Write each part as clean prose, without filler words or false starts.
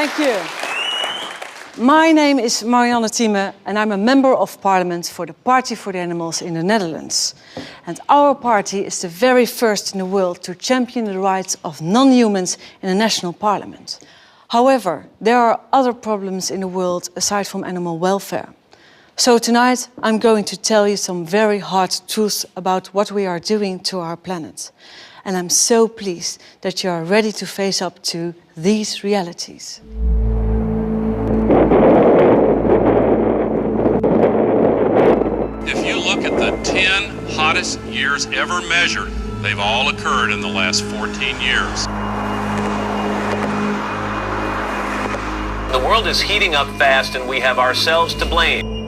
Thank you. My name is Marianne Thieme and I'm a member of parliament for the Party for the Animals in the Netherlands. And our party is the very first in the world to champion the rights of non-humans in the national parliament. However, there are other problems in the world aside from animal welfare. So tonight I'm going to tell you some very hard truths about what we are doing to our planet. And I'm so pleased that you are ready to face up to these realities. If you look at the 10 hottest years ever measured, they've all occurred in the last 14 years. The world is heating up fast and we have ourselves to blame.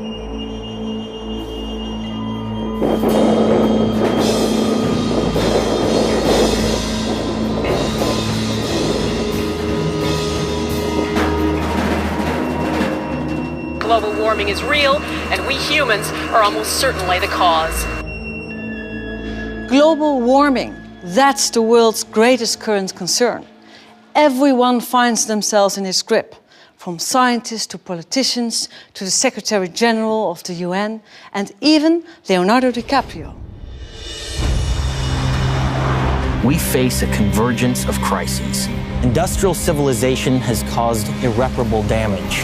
Global warming is real, and we humans are almost certainly the cause. Global warming, that's the world's greatest current concern. Everyone finds themselves in its grip, from scientists to politicians to the Secretary General of the UN and even Leonardo DiCaprio. We face a convergence of crises. Industrial civilization has caused irreparable damage.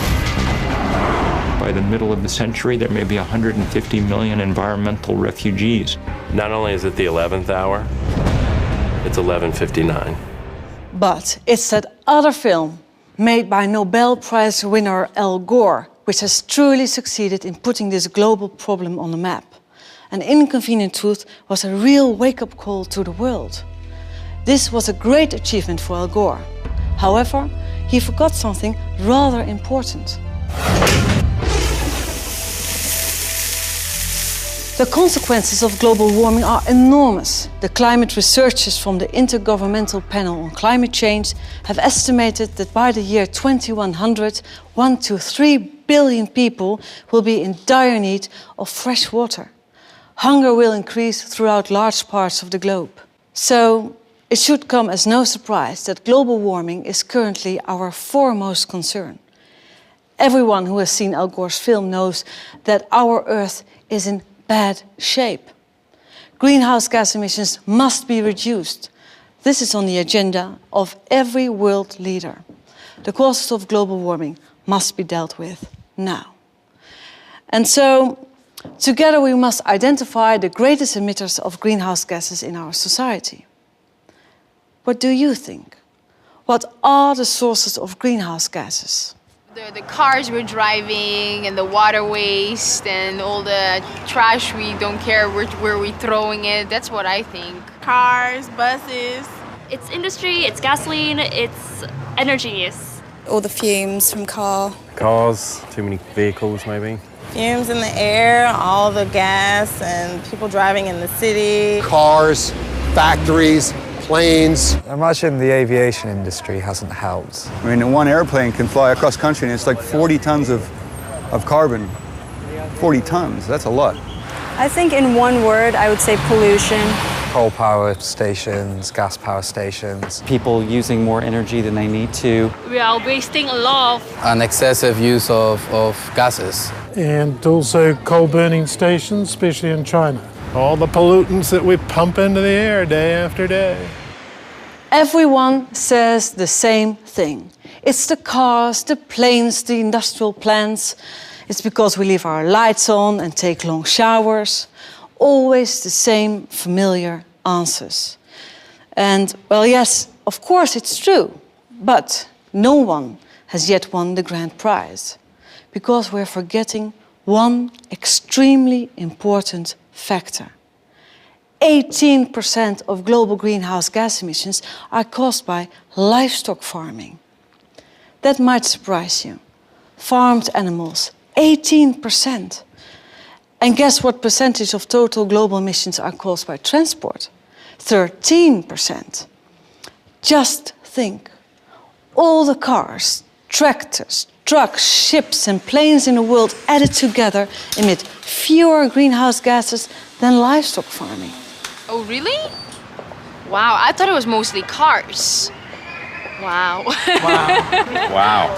By the middle of the century, there may be 150 million environmental refugees. Not only is it the 11th hour, it's 11:59. But it's that other film made by Nobel Prize winner Gore, which has truly succeeded in putting this global problem on the map. An Inconvenient Truth was a real wake-up call to the world. This was a great achievement for Gore. However, he forgot something rather important. The consequences of global warming are enormous. The climate researchers from the Intergovernmental Panel on Climate Change have estimated that by the year 2100, 1 to 3 billion people will be in dire need of fresh water. Hunger will increase throughout large parts of the globe. So it should come as no surprise that global warming is currently our foremost concern. Everyone who has seen Al Gore's film knows that our Earth is in bad shape. Greenhouse gas emissions must be reduced. This is on the agenda of every world leader. The causes of global warming must be dealt with now. And so, together we must identify the greatest emitters of greenhouse gases in our society. What do you think? What are the sources of greenhouse gases? The cars we're driving and the water waste and all the trash we don't care where we're throwing it, that's what I think. Cars, buses. It's industry, it's gasoline, it's energy use. All the fumes from cars, too many vehicles maybe. Fumes in the air, all the gas and people driving in the city. Cars, factories, planes. I imagine the aviation industry hasn't helped. I mean, one airplane can fly across country and it's like 40 tons of carbon. 40 tons, that's a lot. I think in one word, I would say pollution. Coal power stations, gas power stations. People using more energy than they need to. We are wasting a lot. An excessive use of gases. And also coal burning stations, especially in China. All the pollutants that we pump into the air day after day. Everyone says the same thing. It's the cars, the planes, the industrial plants. It's because we leave our lights on and take long showers. Always the same familiar answers. And, well, yes, of course it's true. But no one has yet won the grand prize. Because we're forgetting one extremely important factor. 18% of global greenhouse gas emissions are caused by livestock farming. That might surprise you. Farmed animals, 18%. And guess what percentage of total global emissions are caused by transport? 13%. Just think. All the cars, tractors, trucks, ships and planes in the world added together emit fewer greenhouse gases than livestock farming. Oh, really? Wow, I thought it was mostly cars. Wow. Wow.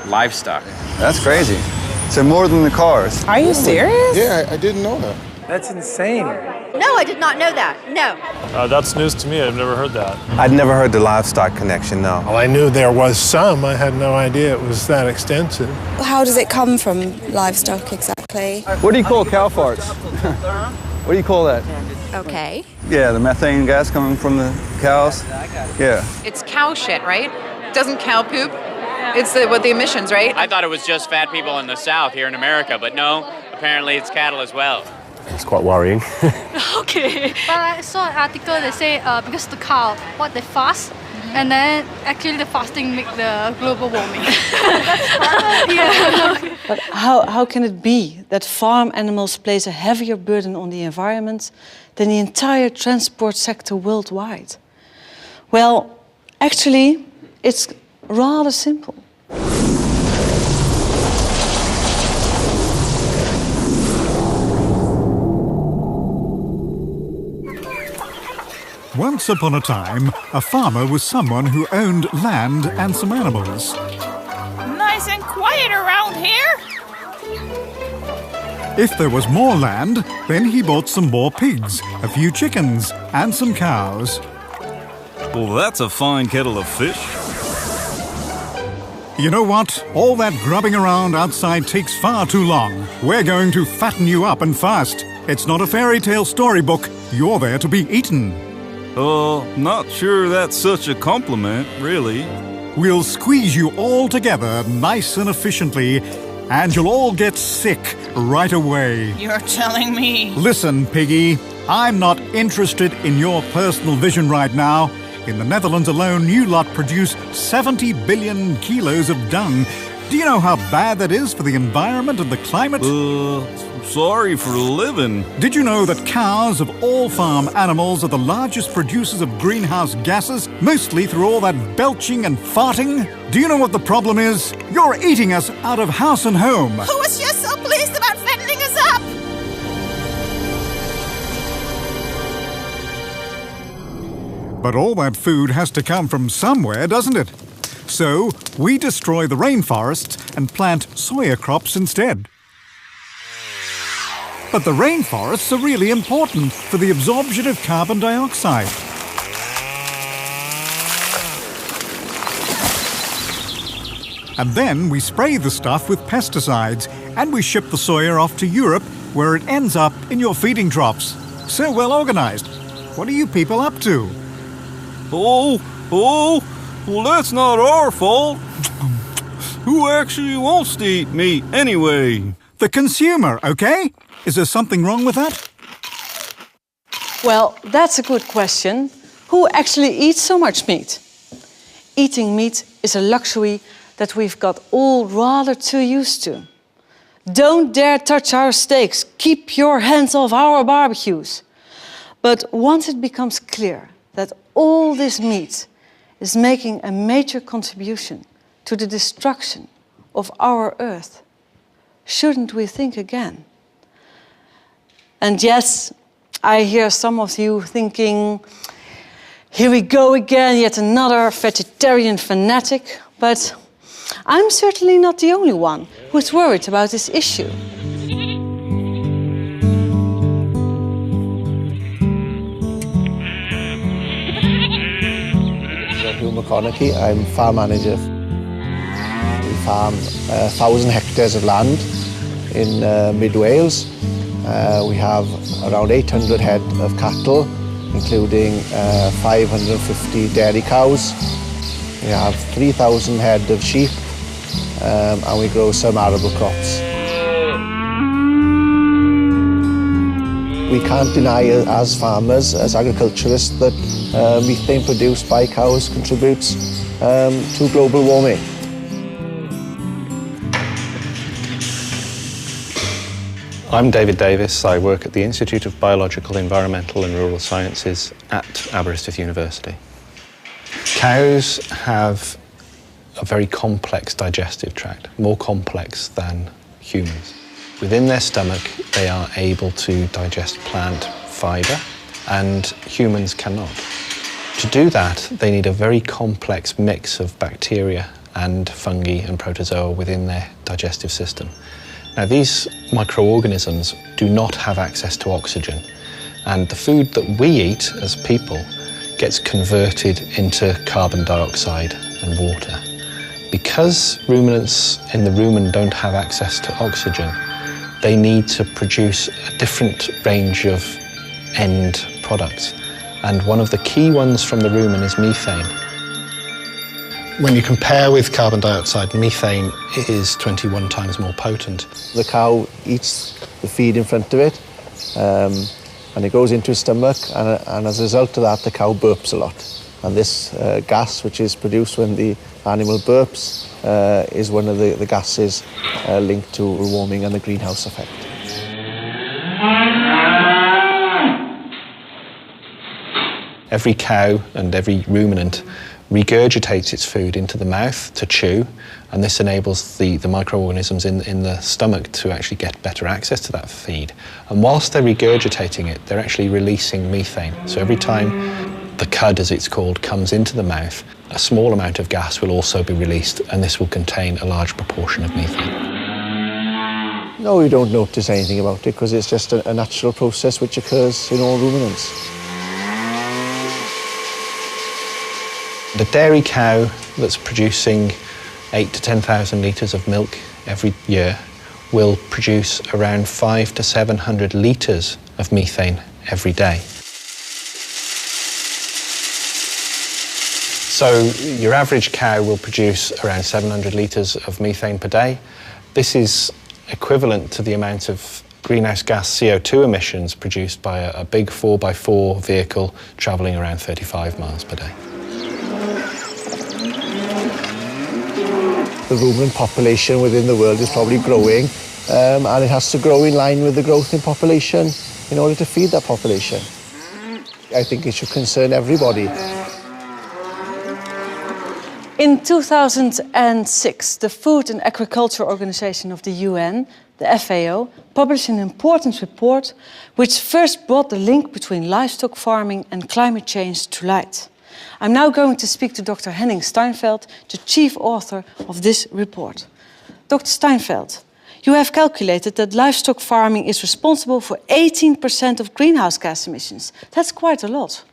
Livestock. That's crazy. So more than the cars. Are you serious? Yeah, I didn't know that. That's insane. No, I did not know that. No. That's news to me. I've never heard that. I'd never heard the livestock connection, no. Well, I knew there was some. I had no idea it was that extensive. How does it come from livestock exactly? What do you call cow farts? What do you call that? Okay. Yeah, the methane gas coming from the cows. Yeah. It's cow shit, right? Doesn't cow poop? It's the emissions, right? I thought it was just fat people in the South here in America, but no, apparently it's cattle as well. It's quite worrying. Okay. But I saw an article that say because the cow, what they fast, and then actually the fasting make the global warming. Yeah. But how can it be that farm animals place a heavier burden on the environment than the entire transport sector worldwide? Well, actually, it's rather simple. Once upon a time, a farmer was someone who owned land and some animals. Nice and quiet around here. If there was more land, then he bought some more pigs, a few chickens, and some cows. Well, that's a fine kettle of fish. You know what? All that grubbing around outside takes far too long. We're going to fatten you up and fast. It's not a fairy tale storybook. You're there to be eaten. Not sure that's such a compliment, really. We'll squeeze you all together nice and efficiently, and you'll all get sick right away. You're telling me. Listen, Piggy, I'm not interested in your personal vision right now. In the Netherlands alone, you lot produce 70 billion kilos of dung. Do you know how bad that is for the environment and the climate? Sorry for living. Did you know that cows of all farm animals are the largest producers of greenhouse gases, mostly through all that belching and farting? Do you know what the problem is? You're eating us out of house and home. Who was just so pleased about fattening us up? But all that food has to come from somewhere, doesn't it? So we destroy the rainforests and plant soya crops instead. But the rainforests are really important for the absorption of carbon dioxide. And then we spray the stuff with pesticides and we ship the soya off to Europe where it ends up in your feeding troughs. So well organized. What are you people up to? Well, that's not our fault. Who actually wants to eat meat anyway? The consumer, okay? Is there something wrong with that? Well, that's a good question. Who actually eats so much meat? Eating meat is a luxury that we've got all rather too used to. Don't dare touch our steaks. Keep your hands off our barbecues. But once it becomes clear that all this meat is making a major contribution to the destruction of our Earth, shouldn't we think again? And yes, I hear some of you thinking, here we go again, yet another vegetarian fanatic. But I'm certainly not the only one who's worried about this issue. I'm farm manager. We farm 1,000 hectares of land in mid Wales. We have around 800 head of cattle, including 550 dairy cows. We have 3,000 head of sheep, and we grow some arable crops. We can't deny as farmers, as agriculturists, that methane produced by cows contributes to global warming. I'm David Davis. I work at the Institute of Biological, Environmental and Rural Sciences at Aberystwyth University. Cows have a very complex digestive tract, more complex than humans. Within their stomach, they are able to digest plant fibre, and humans cannot. To do that, they need a very complex mix of bacteria and fungi and protozoa within their digestive system. Now, these microorganisms do not have access to oxygen, and the food that we eat as people gets converted into carbon dioxide and water. Because ruminants in the rumen don't have access to oxygen, they need to produce a different range of end products. And one of the key ones from the rumen is methane. When you compare with carbon dioxide, methane is 21 times more potent. The cow eats the feed in front of it, and it goes into its stomach, and as a result of that, the cow burps a lot. And this gas, which is produced when the animal burps, is one of the gases linked to warming and the greenhouse effect. Every cow and every ruminant regurgitates its food into the mouth to chew, and this enables the microorganisms in the stomach to actually get better access to that feed. And whilst they're regurgitating it, they're actually releasing methane. So every time the cud, as it's called, comes into the mouth, a small amount of gas will also be released, and this will contain a large proportion of methane. No, you don't notice anything about it because it's just a natural process which occurs in all ruminants. The dairy cow that's producing 8,000 to 10,000 litres of milk every year will produce around 500 to 700 litres of methane every day. So your average cow will produce around 700 litres of methane per day. This is equivalent to the amount of greenhouse gas CO2 emissions produced by a big 4x4 vehicle travelling around 35 miles per day. The ruminant population within the world is probably growing, and it has to grow in line with the growth in population in order to feed that population. I think it should concern everybody. In 2006, the Food and Agriculture Organization of the UN, the FAO, published an important report which first brought the link between livestock farming and climate change to light. I'm now going to speak to Dr. Henning Steinfeld, the chief author of this report. Dr. Steinfeld, you have calculated that livestock farming is responsible for 18% of greenhouse gas emissions. That's quite a lot.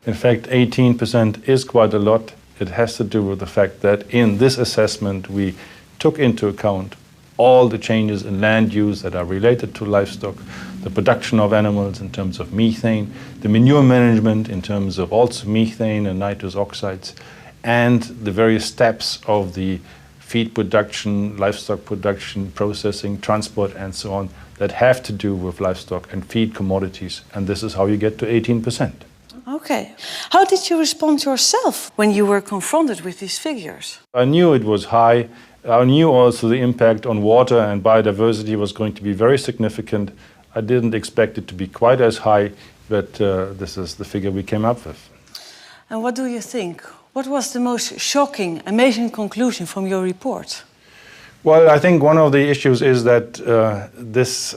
In fact, 18% is quite a lot. It has to do with the fact that in this assessment we took into account all the changes in land use that are related to livestock, the production of animals in terms of methane, the manure management in terms of also methane and nitrous oxides, and the various steps of the feed production, livestock production, processing, transport, and so on that have to do with livestock and feed commodities. And this is how you get to 18%. Okay. How did you respond yourself when you were confronted with these figures? I knew it was high. I knew also the impact on water and biodiversity was going to be very significant. I didn't expect it to be quite as high, but this is the figure we came up with. And what do you think? What was the most shocking, amazing conclusion from your report? Well, I think one of the issues is that this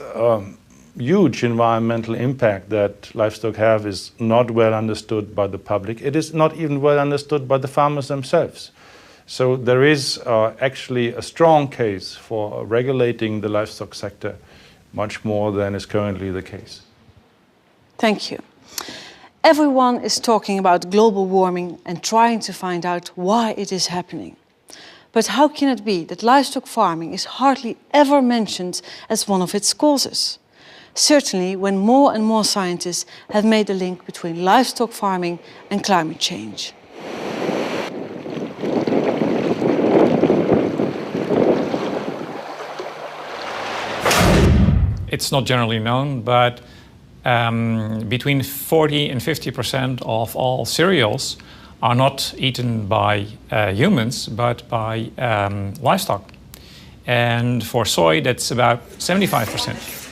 huge environmental impact that livestock have is not well understood by the public. It is not even well understood by the farmers themselves. So there is actually a strong case for regulating the livestock sector much more than is currently the case. Thank you. Everyone is talking about global warming and trying to find out why it is happening. But how can it be that livestock farming is hardly ever mentioned as one of its causes? Certainly when more and more scientists have made the link between livestock farming and climate change. It's not generally known, but between 40 and 50% of all cereals are not eaten by humans, but by livestock. And for soy, that's about 75%.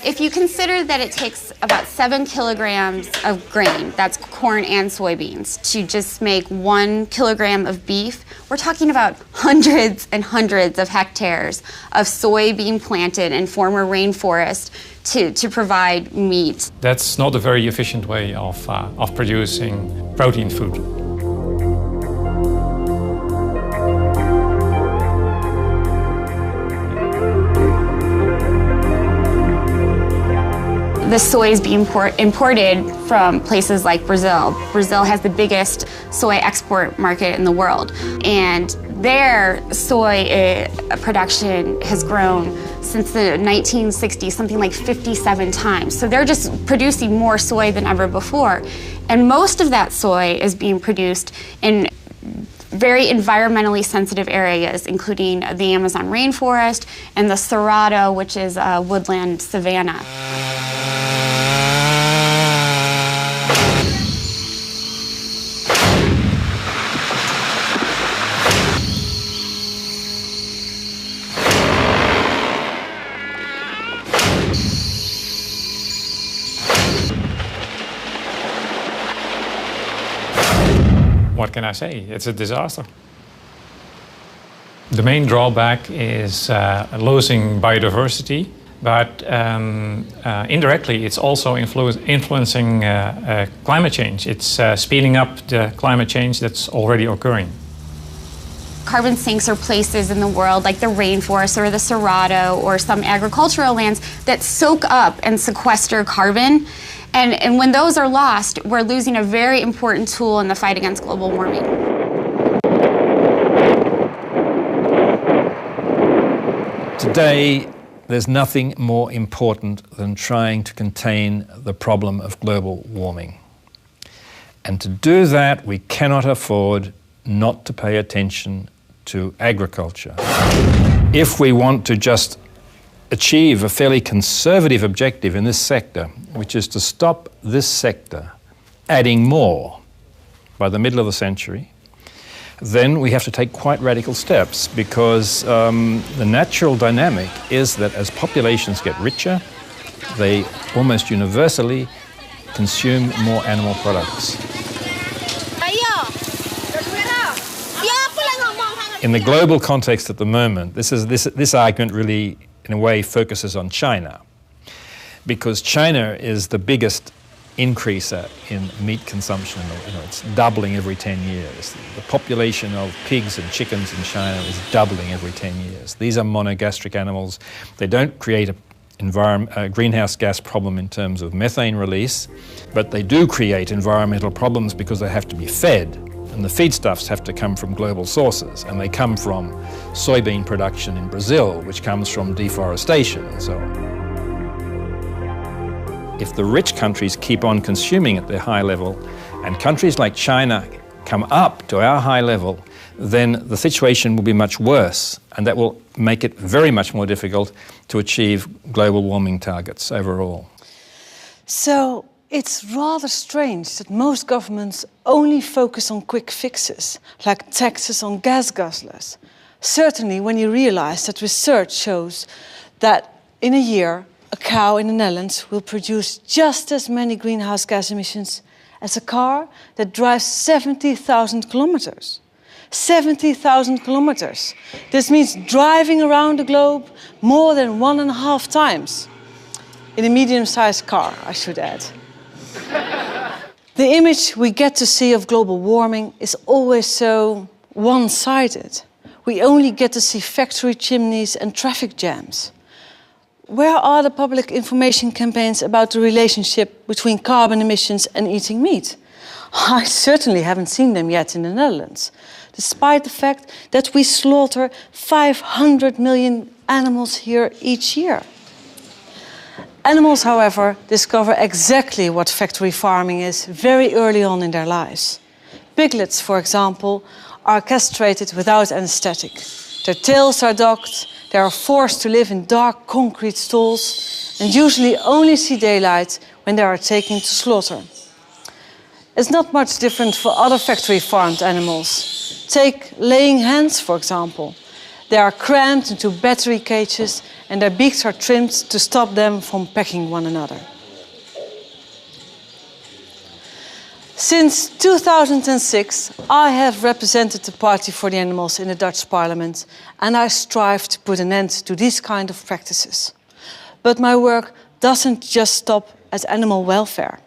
If you consider that it takes about 7 kilograms of grain, that's corn and soybeans, to just make 1 kilogram of beef, we're talking about hundreds and hundreds of hectares of soy being planted in former rainforest to provide meat. That's not a very efficient way of producing protein food. The soy is being imported from places like Brazil. Brazil has the biggest soy export market in the world, and their soy production has grown since the 1960s, something like 57 times. So they're just producing more soy than ever before. And most of that soy is being produced in very environmentally sensitive areas, including the Amazon rainforest and the Cerrado, which is a woodland savanna. What can I say? It's a disaster. The main drawback is losing biodiversity, but indirectly it's also influencing climate change. It's speeding up the climate change that's already occurring. Carbon sinks are places in the world like the rainforest or the Cerrado or some agricultural lands that soak up and sequester carbon. And when those are lost, we're losing a very important tool in the fight against global warming. Today, there's nothing more important than trying to contain the problem of global warming. And to do that, we cannot afford not to pay attention to agriculture. If we want to just achieve a fairly conservative objective in this sector, which is to stop this sector adding more by the middle of the century, then we have to take quite radical steps, because the natural dynamic is that as populations get richer, they almost universally consume more animal products. In the global context at the moment, this argument really, in a way, focuses on China, because China is the biggest increaser in meat consumption. It's doubling every 10 years. The population of pigs and chickens in China is doubling every 10 years. These are monogastric animals. They don't create a greenhouse gas problem in terms of methane release, but they do create environmental problems because they have to be fed. And the feedstuffs have to come from global sources, and they come from soybean production in Brazil, which comes from deforestation and so on. If the rich countries keep on consuming at their high level, and countries like China come up to our high level, then the situation will be much worse, and that will make it very much more difficult to achieve global warming targets overall. So it's rather strange that most governments only focus on quick fixes, like taxes on gas guzzlers. Certainly when you realize that research shows that in a year, a cow in the Netherlands will produce just as many greenhouse gas emissions as a car that drives 70,000 kilometers. 70,000 kilometers. This means driving around the globe more than 1.5 times. In a medium-sized car, I should add. The image we get to see of global warming is always so one-sided. We only get to see factory chimneys and traffic jams. Where are the public information campaigns about the relationship between carbon emissions and eating meat? I certainly haven't seen them yet in the Netherlands, despite the fact that we slaughter 500 million animals here each year. Animals, however, discover exactly what factory farming is very early on in their lives. Piglets, for example, are castrated without anesthetic. Their tails are docked, they are forced to live in dark concrete stalls and usually only see daylight when they are taken to slaughter. It's not much different for other factory farmed animals. Take laying hens, for example. They are crammed into battery cages and their beaks are trimmed to stop them from pecking one another. Since 2006, I have represented the Party for the Animals in the Dutch Parliament, and I strive to put an end to these kind of practices. But my work doesn't just stop at animal welfare.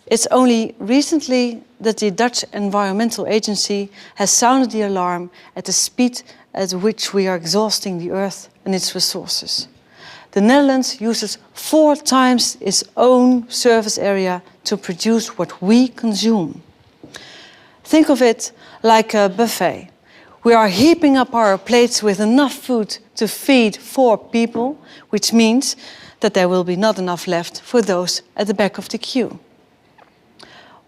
It's only recently that the Dutch Environmental Agency has sounded the alarm at the speed at which we are exhausting the earth and its resources. The Netherlands uses 4 times its own surface area to produce what we consume. Think of it like a buffet. We are heaping up our plates with enough food to feed 4 people, which means that there will be not enough left for those at the back of the queue.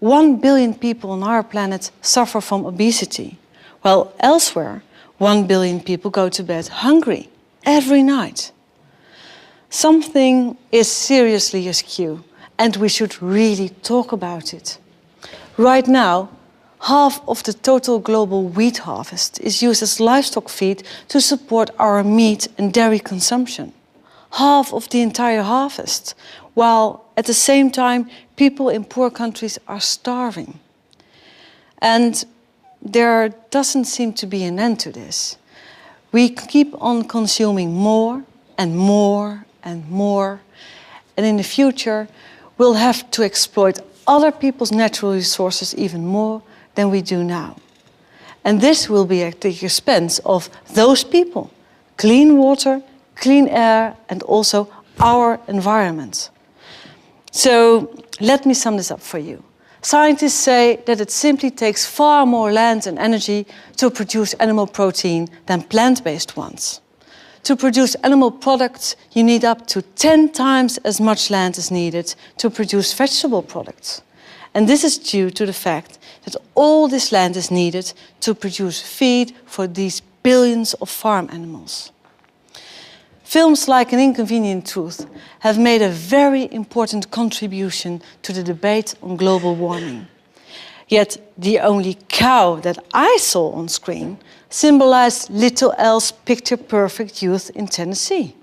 1 billion people on our planet suffer from obesity, while elsewhere 1 billion people go to bed hungry every night. Something is seriously askew, and we should really talk about it. Right now, half of the total global wheat harvest is used as livestock feed to support our meat and dairy consumption. Half of the entire harvest, while at the same time people in poor countries are starving. And there doesn't seem to be an end to this. We keep on consuming more and more and more, and in the future we'll have to exploit other people's natural resources even more than we do now. And this will be at the expense of those people, clean water, clean air, and also our environment. So let me sum this up for you. Scientists say that it simply takes far more land and energy to produce animal protein than plant-based ones. To produce animal products, you need up to 10 times as much land as needed to produce vegetable products. And this is due to the fact that all this land is needed to produce feed for these billions of farm animals. Films like An Inconvenient Truth have made a very important contribution to the debate on global warming. Yet the only cow that I saw on screen symbolized little else picture-perfect youth in Tennessee.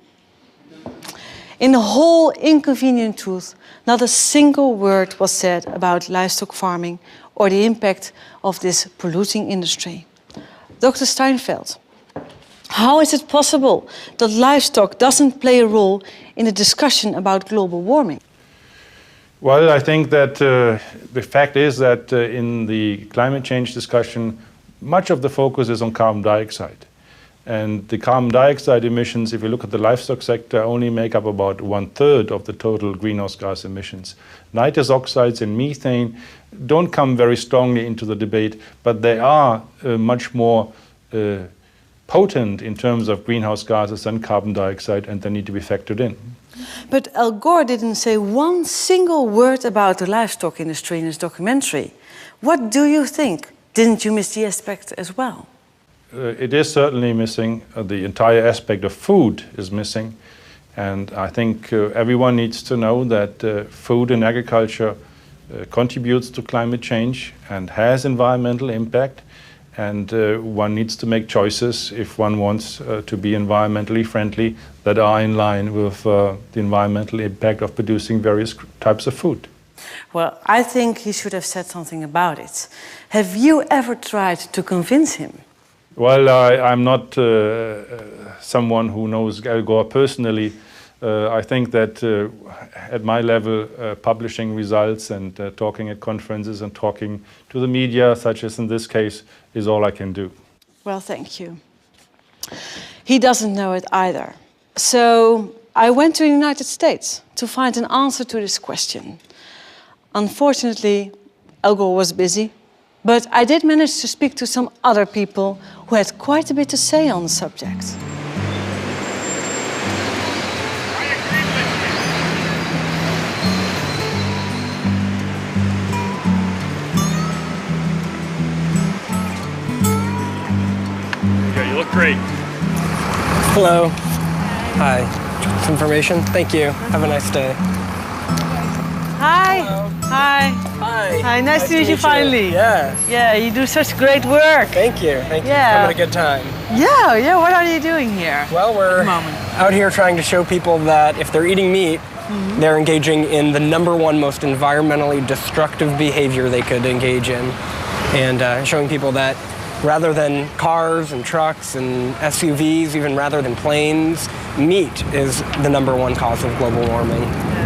In the whole Inconvenient Truth, not a single word was said about livestock farming or the impact of this polluting industry. Dr. Steinfeld, how is it possible that livestock doesn't play a role in the discussion about global warming? Well, I think that the fact is that in the climate change discussion, much of the focus is on carbon dioxide. And the carbon dioxide emissions, if you look at the livestock sector, only make up about 1/3 of the total greenhouse gas emissions. Nitrous oxides and methane don't come very strongly into the debate, but they are much more potent in terms of greenhouse gases than carbon dioxide, and they need to be factored in. But Al Gore didn't say one single word about the livestock industry in his documentary. What do you think? Didn't you miss the aspect as well? It is certainly missing. The entire aspect of food is missing. And I think everyone needs to know that food and agriculture contributes to climate change and has environmental impact. And one needs to make choices if one wants to be environmentally friendly that are in line with the environmental impact of producing various types of food. Well, I think he should have said something about it. Have you ever tried to convince him? Well, I'm not someone who knows Al Gore personally. I think that at my level, publishing results and talking at conferences and talking to the media, such as in this case, is all I can do. Well, thank you. He doesn't know it either. So I went to the United States to find an answer to this question. Unfortunately, Al Gore was busy, but I did manage to speak to some other people who had quite a bit to say on the subject. Yeah, you look great. Hello. Hi. Some information? Thank you. Have a nice day. Hi. Hi. Hi. Hi. Nice to meet you finally. Yeah. Yeah, you do such great work. Thank you. Thank you. Yeah. Having a good time. Yeah. What are you doing here? Well, we're out here trying to show people that if they're eating meat, they're engaging in the #1 most environmentally destructive behavior they could engage in. And showing people that rather than cars and trucks and SUVs, even rather than planes, meat is the #1 cause of global warming.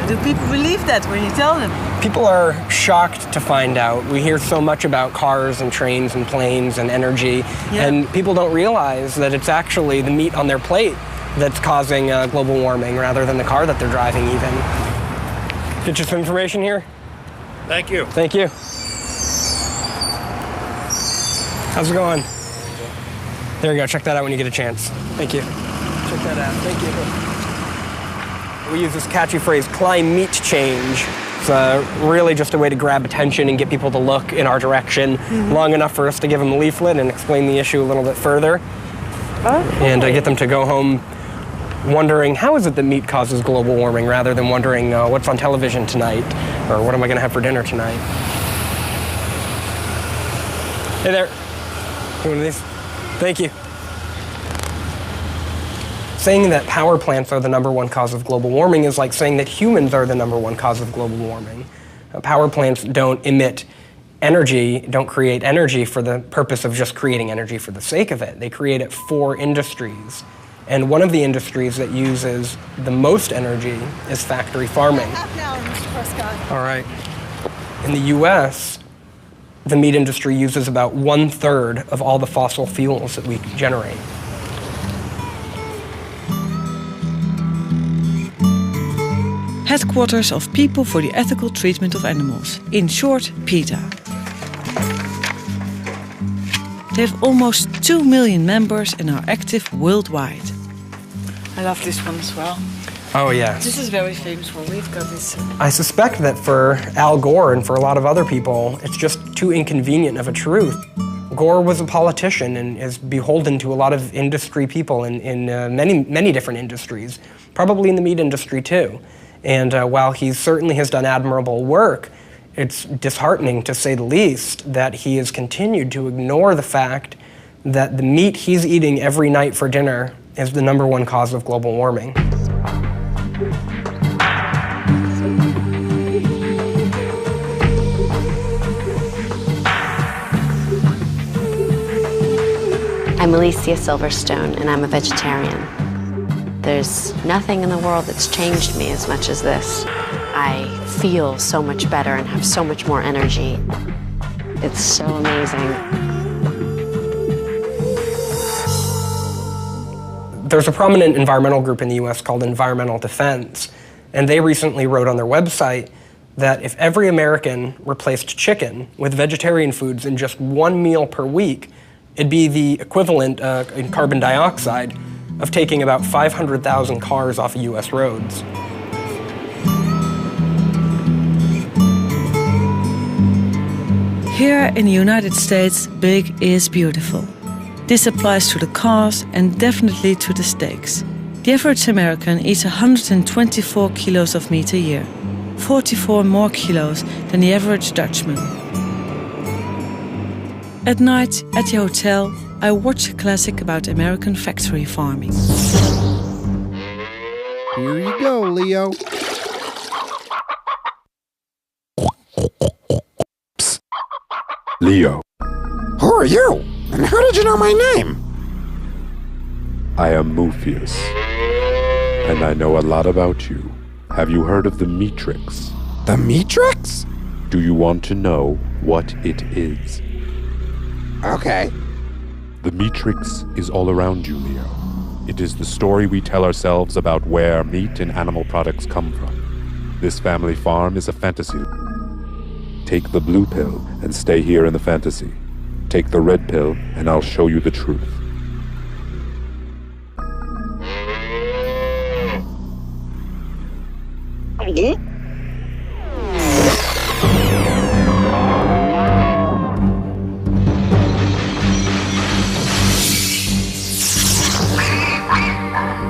Do people believe that when you tell them? People are shocked to find out. We hear so much about cars and trains and planes and energy, and people don't realize that it's actually the meat on their plate that's causing global warming rather than the car that they're driving even. Get you some information here? Thank you. Thank you. How's it going? There you go. Check that out when you get a chance. Thank you. Check that out. Thank you. We use this catchy phrase, climate change. It's really just a way to grab attention and get people to look in our direction long enough for us to give them a leaflet and explain the issue a little bit further. And get them to go home wondering, how is it that meat causes global warming, rather than wondering what's on television tonight or what am I going to have for dinner tonight. Hey there. One of these? Thank you. Saying that power plants are the #1 cause of global warming is like saying that humans are the #1 cause of global warming. Power plants don't emit energy, don't create energy for the purpose of just creating energy for the sake of it. They create it for industries. And one of the industries that uses the most energy is factory farming. All right. In the US, the meat industry uses about 1/3 of all the fossil fuels that we generate. Headquarters of People for the Ethical Treatment of Animals, in short, PETA. They have almost 2 million members and are active worldwide. I love this one as well. Oh, yes. This is a very famous one. We've got this. I suspect that for Al Gore and for a lot of other people, it's just too inconvenient of a truth. Gore was a politician and is beholden to a lot of industry people in many different industries, probably in the meat industry too. And while he certainly has done admirable work, it's disheartening, to say the least, that he has continued to ignore the fact that the meat he's eating every night for dinner is the #1 cause of global warming. I'm Alicia Silverstone, and I'm a vegetarian. There's nothing in the world that's changed me as much as this. I feel so much better and have so much more energy. It's so amazing. There's a prominent environmental group in the US called Environmental Defense, and they recently wrote on their website that if every American replaced chicken with vegetarian foods in just 1 meal per week, it'd be the equivalent in carbon dioxide of taking about 500,000 cars off of US roads. Here in the United States, big is beautiful. This applies to the cars and definitely to the steaks. The average American eats 124 kilos of meat a year, 44 more kilos than the average Dutchman. At night, at the hotel, I watch a classic about American factory farming. Here you go, Leo. Psst. Leo. Who are you? And how did you know my name? I am Mufius, and I know a lot about you. Have you heard of the Matrix? The Matrix? Do you want to know what it is? Okay. The Matrix is all around you, Leo. It is the story we tell ourselves about where meat and animal products come from. This family farm is a fantasy. Take the blue pill and stay here in the fantasy. Take the red pill and I'll show you the truth.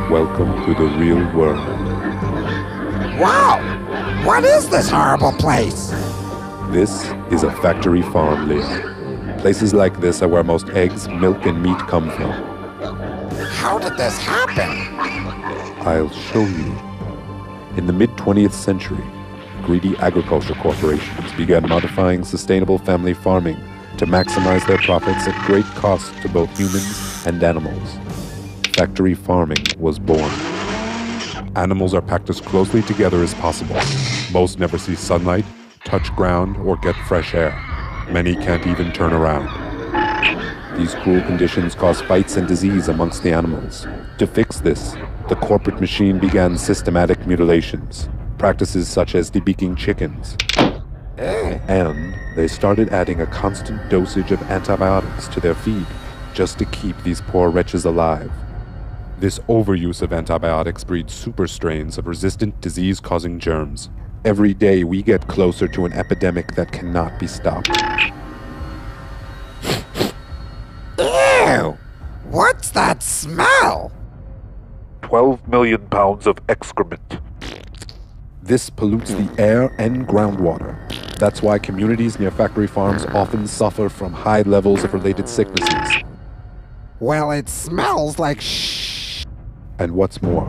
Welcome to the real world. Wow! What is this horrible place? This is a factory farm, Leo. Places like this are where most eggs, milk, and meat come from. How did this happen? I'll show you. In the mid-20th century, greedy agriculture corporations began modifying sustainable family farming to maximize their profits at great cost to both humans and animals. Factory farming was born. Animals are packed as closely together as possible. Most never see sunlight, touch ground, or get fresh air. Many can't even turn around. These cruel conditions cause fights and disease amongst the animals. To fix this, the corporate machine began systematic mutilations, practices such as debeaking chickens. And they started adding a constant dosage of antibiotics to their feed, just to keep these poor wretches alive. This overuse of antibiotics breeds super strains of resistant disease-causing germs. Every day we get closer to an epidemic that cannot be stopped. Ew! What's that smell? 12 million pounds of excrement. This pollutes the air and groundwater. That's why communities near factory farms often suffer from high levels of related sicknesses. Well, it smells like shh. And what's more,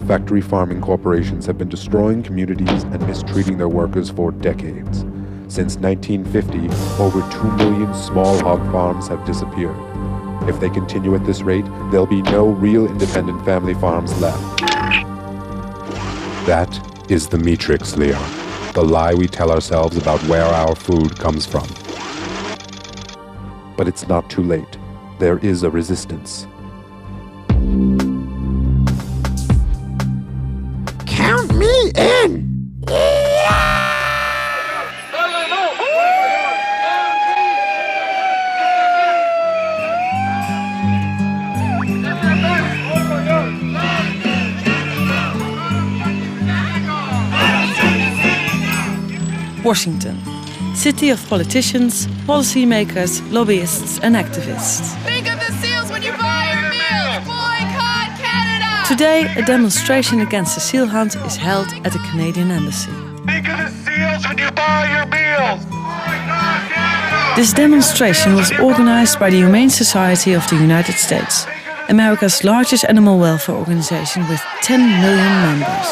factory farming corporations have been destroying communities and mistreating their workers for decades. Since 1950, over 2 million small hog farms have disappeared. If they continue at this rate, there'll be no real independent family farms left. That is the matrix, Leo. The lie we tell ourselves about where our food comes from. But it's not too late. There is a resistance. Count me in! Washington, city of politicians, policymakers, lobbyists and activists. Think of the seals when you buy your meals! Boycott Canada! Today, a demonstration against the seal hunt is held at the Canadian Embassy. Think of the seals when you buy your meals! Boycott Canada! This demonstration was organized by the Humane Society of the United States, America's largest animal welfare organization with 10 million members.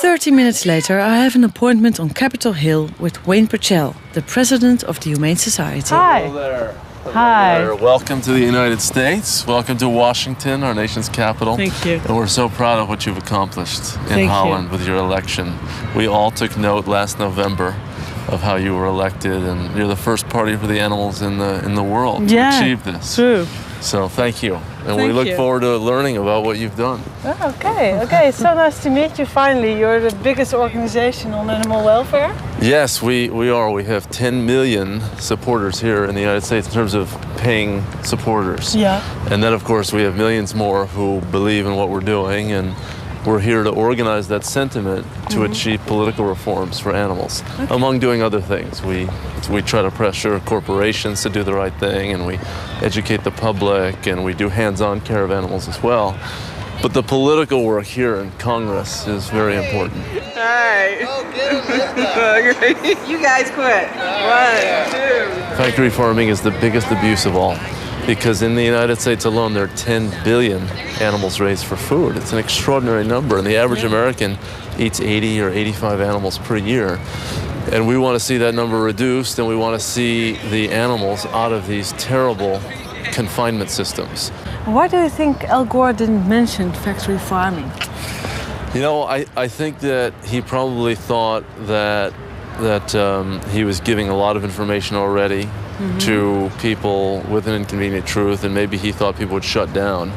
30 minutes later, I have an appointment on Capitol Hill with Wayne Purcell, the president of the Humane Society. Hi. Hello there. Hi. Hello there. Welcome to the United States. Welcome to Washington, our nation's capital. Thank you. And we're so proud of what you've accomplished in Thank Holland you. with your election. We all took note last November of how you were elected, and you're the first party for the animals in the world to achieve this. True. So thank you. And we Thank look you. forward to learning about what you've done. Oh, okay, it's so nice to meet you finally. You're the biggest organization on animal welfare. Yes, we are. We have 10 million supporters here in the United States in terms of paying supporters. Yeah. And then, of course, we have millions more who believe in what we're doing, and we're here to organize that sentiment to achieve political reforms for animals, among doing other things. We try to pressure corporations to do the right thing, and we educate the public, and we do hands-on care of animals as well. But the political work here in Congress is very important. Hi. You guys quit. 1, 2. Factory farming is the biggest abuse of all, because in the United States alone, there are 10 billion animals raised for food. It's an extraordinary number, and the average American eats 80 or 85 animals per year. And we want to see that number reduced, and we want to see the animals out of these terrible confinement systems. Why do you think Al Gore didn't mention factory farming? You know, I think that he probably thought that he was giving a lot of information already to people with an inconvenient truth, and maybe he thought people would shut down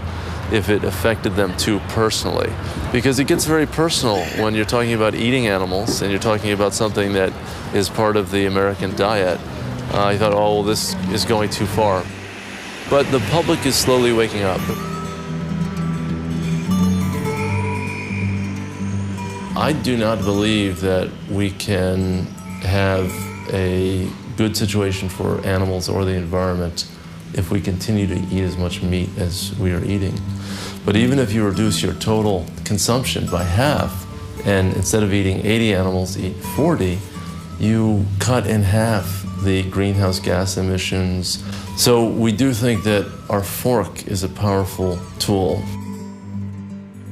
if it affected them too personally. Because it gets very personal when you're talking about eating animals and you're talking about something that is part of the American diet. He thought, oh, well, this is going too far. But the public is slowly waking up. I do not believe that we can have a good situation for animals or the environment if we continue to eat as much meat as we are eating. But even if you reduce your total consumption by half, and instead of eating 80 animals, eat 40, you cut in half the greenhouse gas emissions. So we do think that our fork is a powerful tool.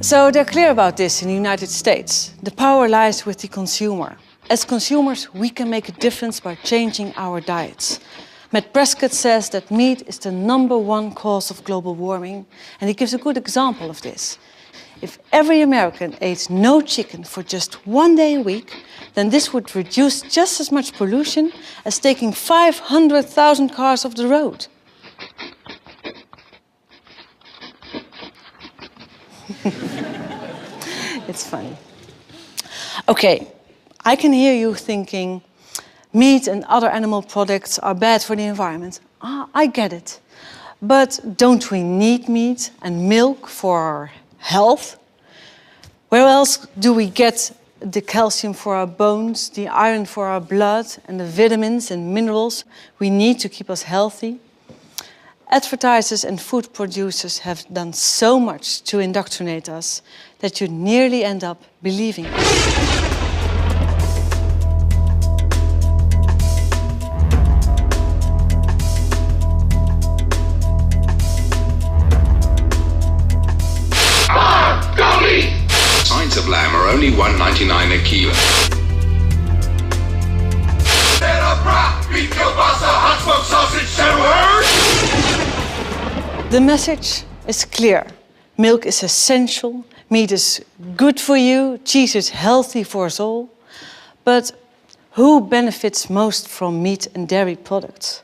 So they're clear about this in the United States. The power lies with the consumer. As consumers, we can make a difference by changing our diets. Matt Prescott says that meat is the #1 cause of global warming, and he gives a good example of this. If every American ate no chicken for just 1 day a week, then this would reduce just as much pollution as taking 500,000 cars off the road. It's funny. Okay, I can hear you thinking, meat and other animal products are bad for the environment. I get it. But don't we need meat and milk for our health? Where else do we get the calcium for our bones, the iron for our blood, and the vitamins and minerals we need to keep us healthy? Advertisers and food producers have done so much to indoctrinate us that you nearly end up believing it. Pints of lamb are only $1.99 a kilo. The message is clear. Milk is essential, meat is good for you, cheese is healthy for us all. But who benefits most from meat and dairy products?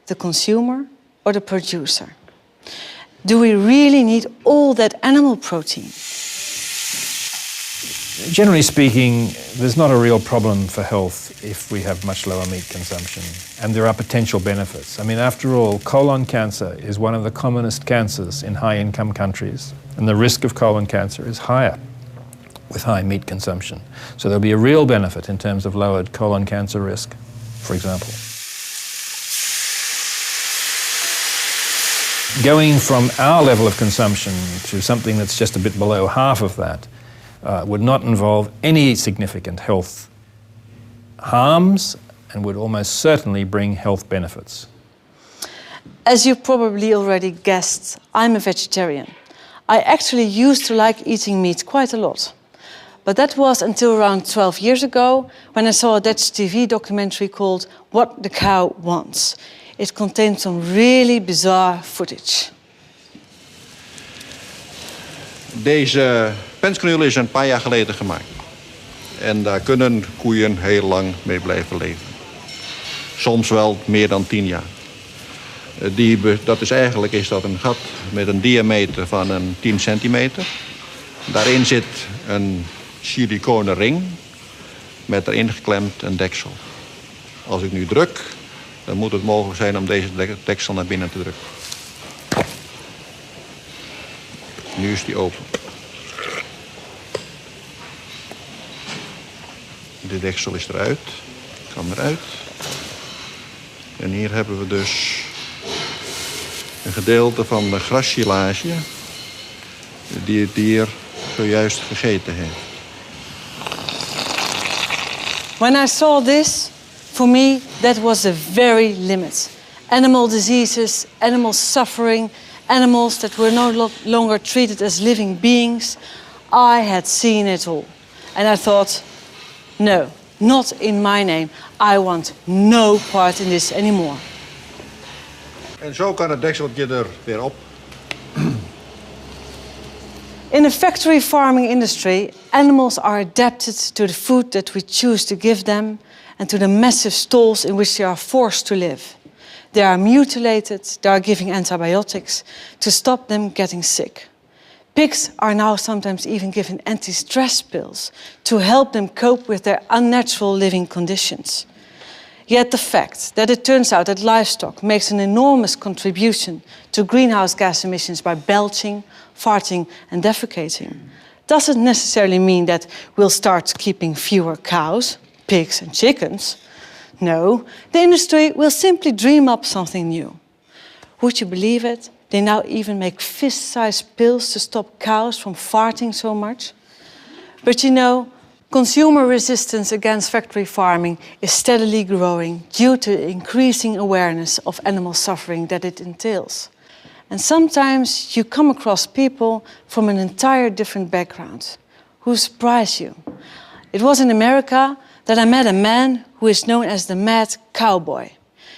The consumer or the producer? Do we really need all that animal protein? Generally speaking, there's not a real problem for health if we have much lower meat consumption, and there are potential benefits. I mean, after all, colon cancer is one of the commonest cancers in high-income countries, and the risk of colon cancer is higher with high meat consumption. So there'll be a real benefit in terms of lowered colon cancer risk, for example. Going from our level of consumption to something that's just a bit below half of that would not involve any significant health harms and would almost certainly bring health benefits. As you probably already guessed, I'm a vegetarian. I actually used to like eating meat quite a lot. But that was until around 12 years ago when I saw a Dutch TV documentary called What the Cow Wants. It contained some really bizarre footage. Deze penskanule is een paar jaar geleden gemaakt. En daar kunnen koeien heel lang mee blijven leven. Soms wel meer dan 10 jaar. Dat is een gat met een diameter van een 10 centimeter. Daarin zit een siliconen ring met erin geklemd een deksel. Als ik nu druk, dan moet het mogelijk zijn om deze deksel naar binnen te drukken. Nu is die open. De deksel is eruit, kan eruit. En hier hebben we dus een gedeelte van de grassilage die het dier zojuist gegeten heeft. When I saw this, for me, that was the very limit. Animal diseases, animal suffering, animals that were no longer treated as living beings. I had seen it all. And I thought, no, not in my name. I want no part in this anymore. En zo kan het dekseltje er weer op. In the factory farming industry, animals are adapted to the food that we choose to give them and to the massive stalls in which they are forced to live. They are mutilated, they are given antibiotics to stop them getting sick. Pigs are now sometimes even given anti-stress pills to help them cope with their unnatural living conditions. Yet the fact that it turns out that livestock makes an enormous contribution to greenhouse gas emissions by belching, farting and defecating doesn't necessarily mean that we'll start keeping fewer cows, pigs and chickens. No, the industry will simply dream up something new. Would you believe it? They now even make fist-sized pills to stop cows from farting so much. But you know, consumer resistance against factory farming is steadily growing due to the increasing awareness of animal suffering that it entails. And sometimes you come across people from an entire different background who surprise you. It was in America that I met a man who is known as the Mad Cowboy.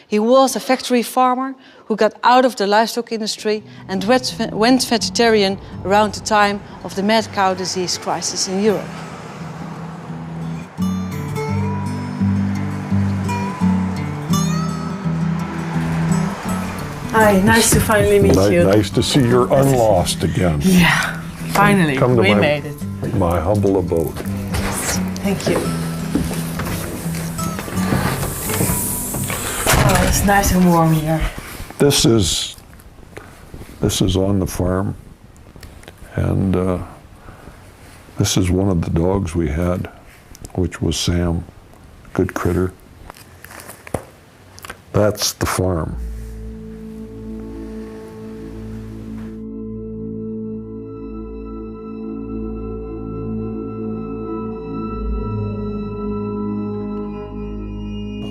He was a factory farmer who got out of the livestock industry and went vegetarian around the time of the mad cow disease crisis in Europe. Hi, nice to finally meet you. Nice to see you're unlost again. Yeah, finally, we made it. My humble abode. Thank you. Oh, it's nice and warm here. This is on the farm, and this is one of the dogs we had, which was Sam, good critter. That's the farm.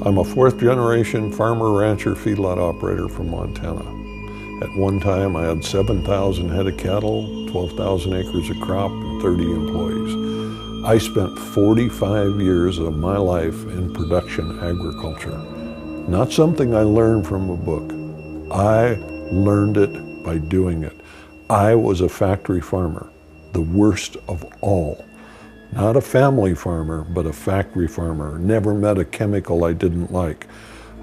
I'm a fourth-generation farmer, rancher, feedlot operator from Montana. At one time, I had 7,000 head of cattle, 12,000 acres of crop, and 30 employees. I spent 45 years of my life in production agriculture. Not something I learned from a book. I learned it by doing it. I was a factory farmer, the worst of all. Not a family farmer, but a factory farmer. Never met a chemical I didn't like.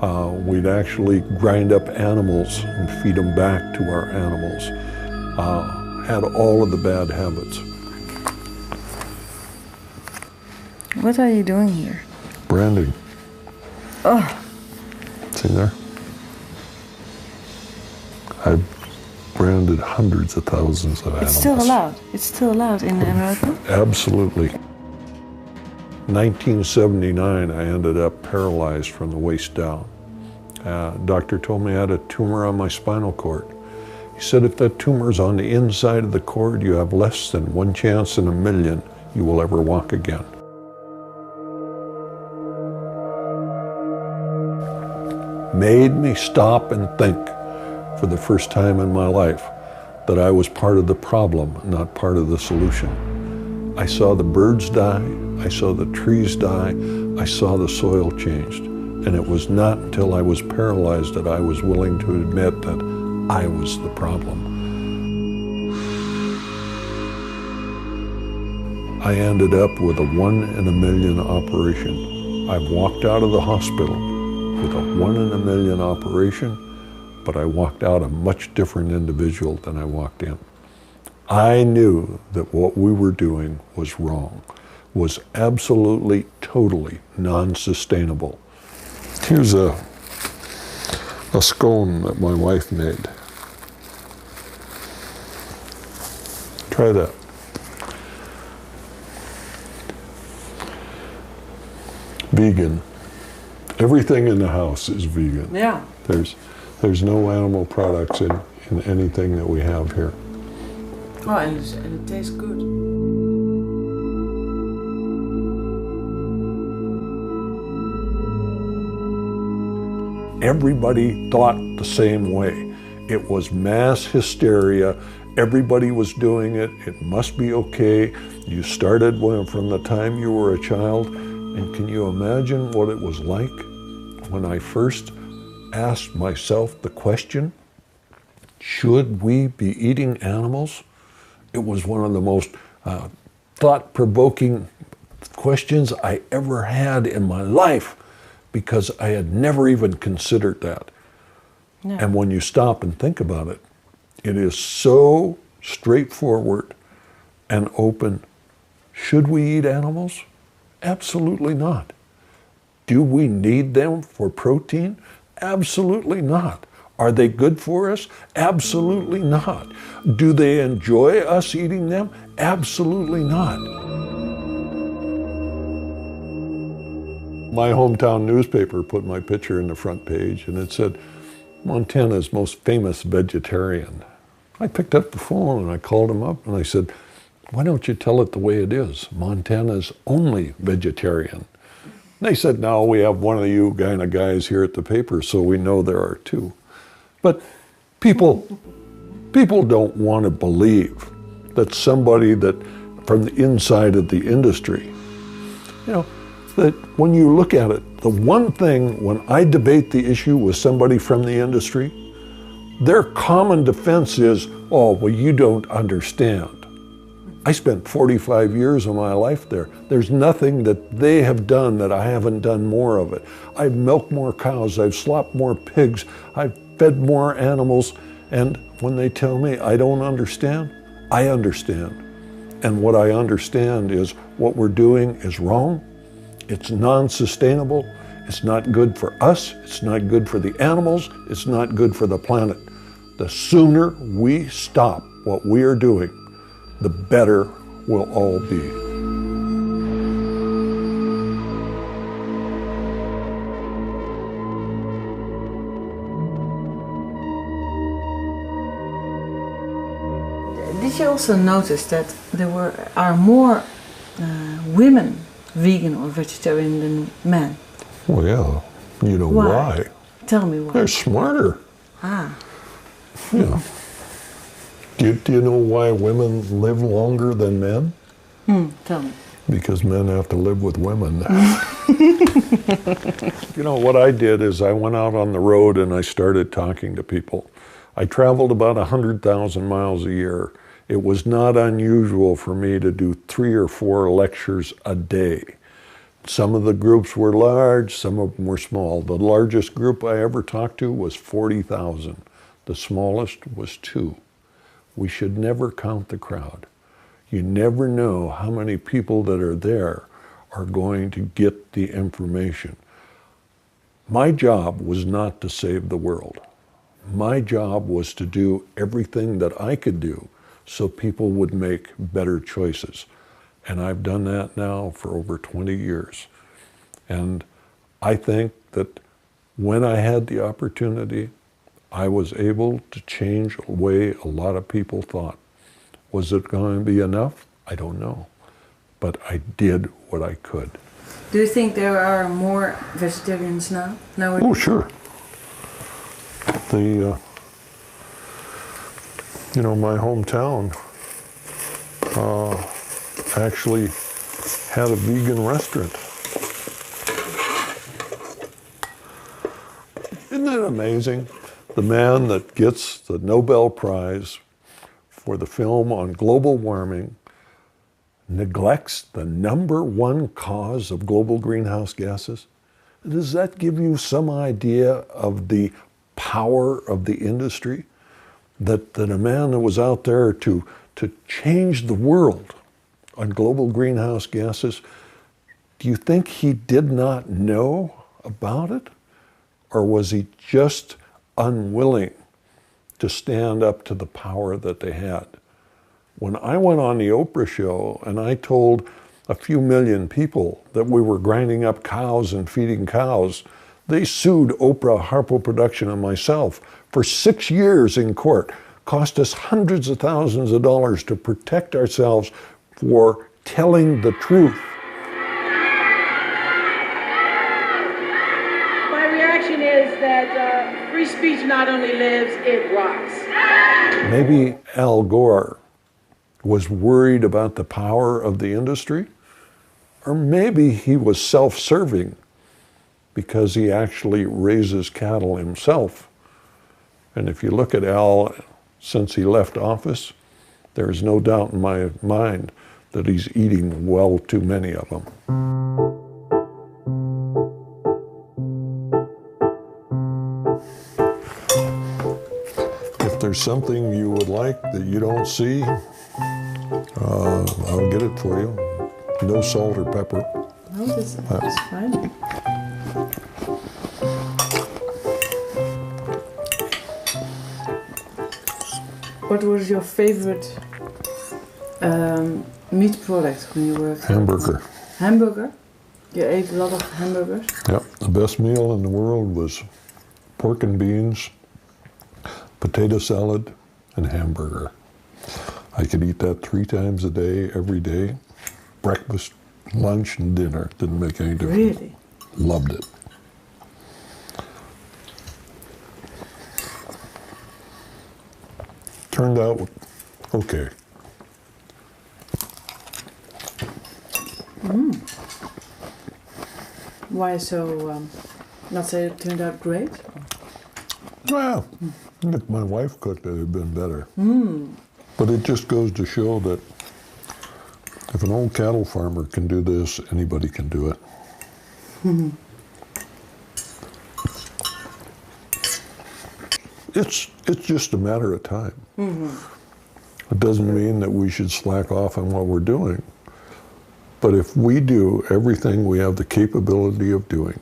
We'd actually grind up animals and feed them back to our animals. Had all of the bad habits. What are you doing here? Branding. Oh. See there? I've branded hundreds of thousands of animals. It's still allowed? It's still allowed in America? Absolutely. 1979, I ended up paralyzed from the waist down. Doctor told me I had a tumor on my spinal cord. He said, if that tumor's on the inside of the cord, you have less than 1 chance in a million you will ever walk again. Made me stop and think for the first time in my life that I was part of the problem, not part of the solution. I saw the birds die, I saw the trees die, I saw the soil changed. And it was not until I was paralyzed that I was willing to admit that I was the problem. I ended up with a 1 in a million operation. I've walked out of the hospital with a 1 in a million operation, but I walked out a much different individual than I walked in. I knew that what we were doing was wrong, was absolutely, totally non-sustainable. Here's a scone that my wife made. Try that. Vegan. Everything in the house is vegan. Yeah. There's no animal products in anything that we have here. Oh, and it tastes good. Everybody thought the same way. It was mass hysteria. Everybody was doing it. It must be okay. You started from the time you were a child. And can you imagine what it was like when I first asked myself the question, should we be eating animals? It was one of the most thought-provoking questions I ever had in my life, because I had never even considered that. No. And when you stop and think about it, it is so straightforward and open. Should we eat animals? Absolutely not. Do we need them for protein? Absolutely not. Are they good for us? Absolutely not. Do they enjoy us eating them? Absolutely not. My hometown newspaper put my picture in the front page, and it said, Montana's most famous vegetarian. I picked up the phone and I called him up and I said, why don't you tell it the way it is? Montana's only vegetarian. And they said, no, we have one of you kind of guys here at the paper, so we know there are two. But people don't want to believe that somebody that from the inside of the industry, you know, that when you look at it, the one thing when I debate the issue with somebody from the industry, their common defense is, oh, well, you don't understand. I spent 45 years of my life there. There's nothing that they have done that I haven't done more of it. I've milked more cows, I've slopped more pigs, I've fed more animals, and when they tell me I don't understand, I understand. And what I understand is what we're doing is wrong, it's non-sustainable, it's not good for us, it's not good for the animals, it's not good for the planet. The sooner we stop what we are doing, the better we'll all be. Did you also notice that there are more women vegan or vegetarian than men? Well, yeah. You know why? Tell me why. They're smarter. Ah. Yeah. Do you know why women live longer than men? Tell me. Because men have to live with women. You know, what I did is I went out on the road and I started talking to people. I traveled about 100,000 miles a year. It was not unusual for me to do 3 or 4 lectures a day. Some of the groups were large, some of them were small. The largest group I ever talked to was 40,000. The smallest was 2. We should never count the crowd. You never know how many people that are there are going to get the information. My job was not to save the world. My job was to do everything that I could do so people would make better choices. And I've done that now for over 20 years. And I think that when I had the opportunity, I was able to change the way a lot of people thought. Was it going to be enough? I don't know. But I did what I could. Do you think there are more vegetarians now? Oh, sure. You know, my hometown actually had a vegan restaurant. Isn't that amazing? The man that gets the Nobel Prize for the film on global warming neglects the #1 cause of global greenhouse gases? Does that give you some idea of the power of the industry? That a man that was out there to change the world on global greenhouse gases, do you think he did not know about it? Or was he just unwilling to stand up to the power that they had? When I went on the Oprah show and I told a few million people that we were grinding up cows and feeding cows, they sued Oprah, Harpo Production, and myself for 6 years in court. Cost us hundreds of thousands of dollars to protect ourselves for telling the truth. My reaction is that free speech not only lives, it rots. Maybe Al Gore was worried about the power of the industry, or maybe he was self-serving because he actually raises cattle himself. And if you look at Al, since he left office, there is no doubt in my mind that he's eating well too many of them. If there's something you would like that you don't see, I'll get it for you. No salt or pepper. No, that's fine. What was your favorite meat product when you were? Hamburger. Hamburger? You ate a lot of hamburgers? Yep. The best meal in the world was pork and beans potato salad and hamburger. I could eat that 3 times a day, every day. Breakfast, lunch, and dinner. Didn't make any difference. Really? Loved it. Turned out okay. Why so, not say it turned out great? Well, if my wife cooked it, it'd been better. But it just goes to show that if an old cattle farmer can do this, anybody can do it. It's just a matter of time. It doesn't mean that we should slack off on what we're doing. But if we do everything we have the capability of doing,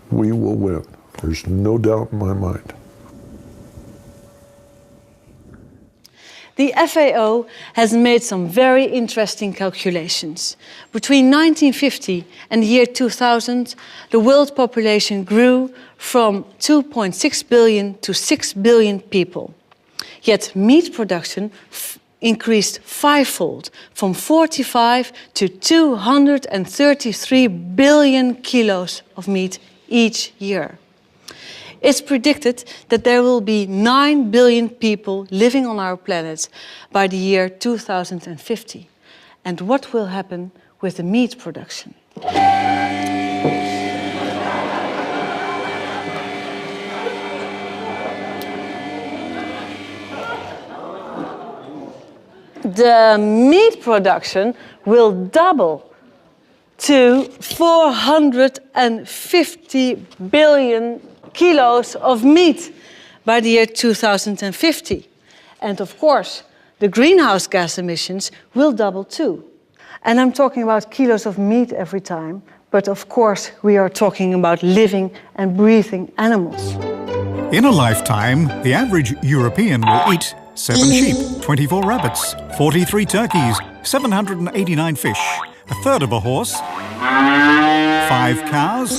we will win. There's no doubt in my mind. The FAO has made some very interesting calculations. Between 1950 and the year 2000, the world population grew from 2.6 billion to 6 billion people. Yet meat production increased fivefold, from 45 to 233 billion kilos of meat each year. It's predicted that there will be 9 billion people living on our planet by the year 2050. And what will happen with the meat production? The meat production will double to 450 billion kilos of meat by the year 2050. And of course, the greenhouse gas emissions will double too. And I'm talking about kilos of meat every time, but of course we are talking about living and breathing animals. In a lifetime, the average European will eat 7 sheep, 24 rabbits, 43 turkeys, 789 fish, a third of a horse, 5 cows,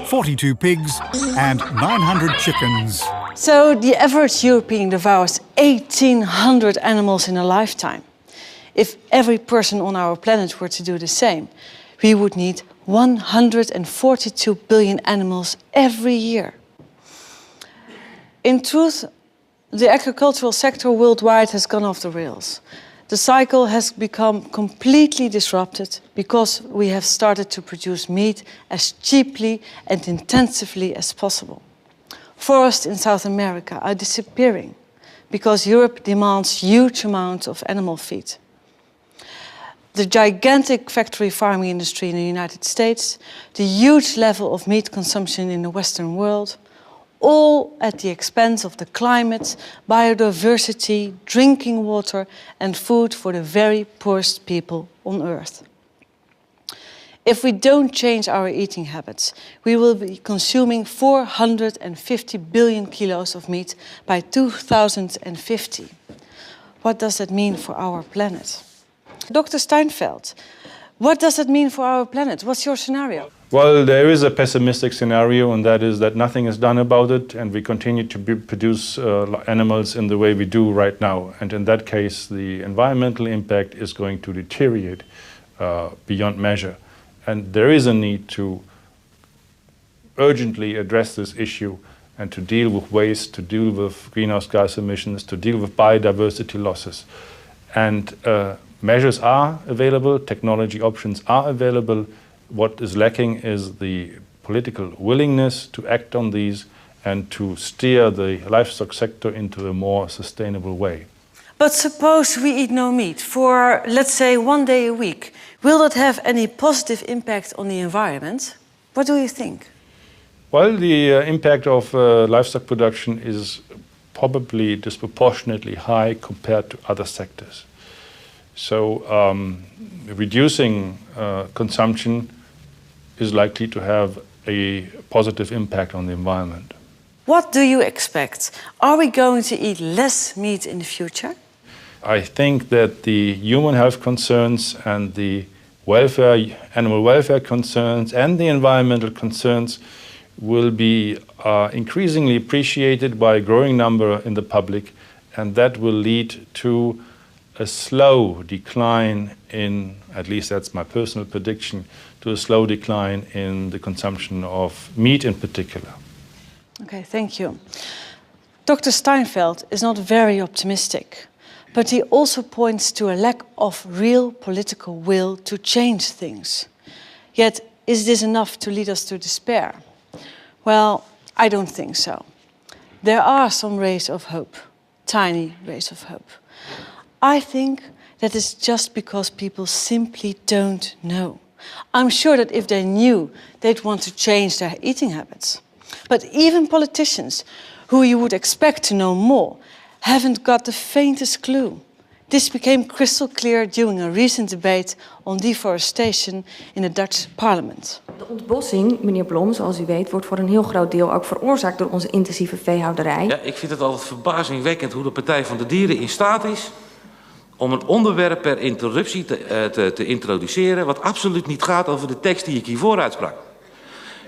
42 pigs, and 900 chickens. So the average European devours 1,800 animals in a lifetime. If every person on our planet were to do the same, we would need 142 billion animals every year. In truth, the agricultural sector worldwide has gone off the rails. The cycle has become completely disrupted because we have started to produce meat as cheaply and intensively as possible. Forests in South America are disappearing because Europe demands huge amounts of animal feed. The gigantic factory farming industry in the United States, the huge level of meat consumption in the Western world, all at the expense of the climate, biodiversity, drinking water, and food for the very poorest people on Earth. If we don't change our eating habits, we will be consuming 450 billion kilos of meat by 2050. What does that mean for our planet? Dr. Steinfeld, what does it mean for our planet? What's your scenario? Well, there is a pessimistic scenario, and that is that nothing is done about it, and we continue to produce animals in the way we do right now. And in that case, the environmental impact is going to deteriorate beyond measure. And there is a need to urgently address this issue and to deal with waste, to deal with greenhouse gas emissions, to deal with biodiversity losses. And measures are available, technology options are available. What is lacking is the political willingness to act on these and to steer the livestock sector into a more sustainable way. But suppose we eat no meat for, let's say, 1 day a week. Will that have any positive impact on the environment? What do you think? Well, the impact of livestock production is probably disproportionately high compared to other sectors. So reducing consumption is likely to have a positive impact on the environment. What do you expect? Are we going to eat less meat in the future? I think that the human health concerns and the welfare, animal welfare concerns and the environmental concerns will be increasingly appreciated by a growing number in the public, and that will lead to a slow decline in, at least that's my personal prediction, to a slow decline in the consumption of meat in particular. Okay, thank you. Dr. Steinfeld is not very optimistic, but he also points to a lack of real political will to change things. Yet, is this enough to lead us to despair? Well, I don't think so. There are some rays of hope, tiny rays of hope. I think that is just because people simply don't know. I'm sure that if they knew, they'd want to change their eating habits. But even politicians, who you would expect to know more, haven't got the faintest clue. This became crystal clear during a recent debate on deforestation in the Dutch parliament. De ontbossing, meneer Blom, zoals u weet, wordt voor een heel groot deel ook veroorzaakt door onze intensieve veehouderij. Ja, ik vind het altijd verbazingwekkend hoe de Partij van de Dieren in staat is om een onderwerp per interruptie te introduceren wat absoluut niet gaat over de tekst die ik hiervoor uitsprak.